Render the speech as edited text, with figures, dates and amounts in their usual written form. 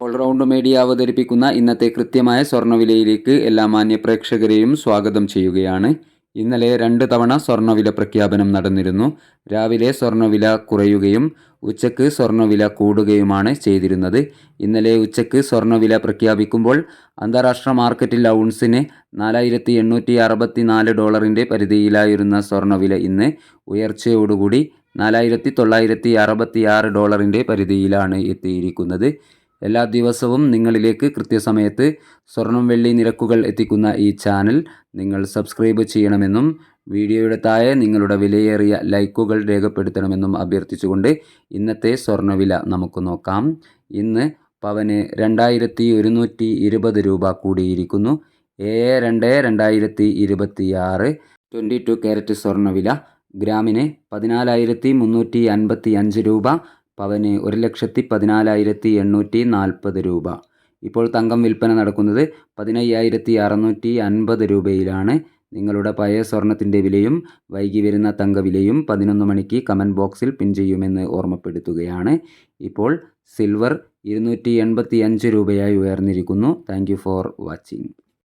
All-round media അവതരിപ്പിക്കുന്ന ഇന്നത്തെ കൃത്യമായ സ്വർണ്ണവിലയിലേക്ക് എല്ലാ മാന്യ പ്രേക്ഷകരെയും സ്വാഗതം ചെയ്യുകയാണ്. ഇന്നലെ 2 തവണ സ്വർണ്ണവില പ്രഖ്യാപനം നടന്നിരുന്നു. രാവിലെ സ്വർണ്ണവില കുറയുകയും ഉച്ചയ്ക്ക് സ്വർണ്ണവില കൂടുകയുമാണ് ചെയ്തിരുന്നത്. ഇന്നലെ ഉച്ചയ്ക്ക് സ്വർണ്ണവില പ്രഖ്യാപിക്കുമ്പോൾ അന്താരാഷ്ട്ര മാർക്കറ്റിൽ ഔൺസിന് $4,864 പരിധിയിലായിരുന്ന സ്വർണ്ണവില ഇന്ന് ഉയർച്ചയോടുകൂടി $4,966 പരിധിയിലാണ് എത്തിയിരിക്കുന്നത്. എല്ലാ ദിവസവും നിങ്ങളിലേക്ക് കൃത്യസമയത്ത് സ്വർണം വെള്ളി നിരക്കുകൾ എത്തിക്കുന്ന ഈ ചാനൽ നിങ്ങൾ സബ്സ്ക്രൈബ് ചെയ്യണമെന്നും വീഡിയോയുടെ താഴെ നിങ്ങളുടെ വിലയേറിയ ലൈക്കുകൾ രേഖപ്പെടുത്തണമെന്നും അഭ്യർത്ഥിച്ചുകൊണ്ട് ഇന്നത്തെ സ്വർണ്ണവില നമുക്ക് നോക്കാം. ഇന്ന് പവന് 2,120 രൂപ കൂടിയിരിക്കുന്നു. 7/2/2026 22 ക്യാരറ്റ് സ്വർണ്ണവില ഗ്രാമിന് 14,355 രൂപ, പവന് 1,14,840 രൂപ. ഇപ്പോൾ തങ്കം വിൽപ്പന നടക്കുന്നത് 15,650 രൂപയിലാണ്. നിങ്ങളുടെ പഴയ സ്വർണത്തിൻ്റെ വിലയും വൈകി വരുന്ന തങ്കവിലയും 11 മണിക്ക് കമൻറ്റ് ബോക്സിൽ പിൻ ചെയ്യുമെന്ന് ഓർമ്മപ്പെടുത്തുകയാണ്. ഇപ്പോൾ സിൽവർ 285 രൂപയായി ഉയർന്നിരിക്കുന്നു. Thank you for watching.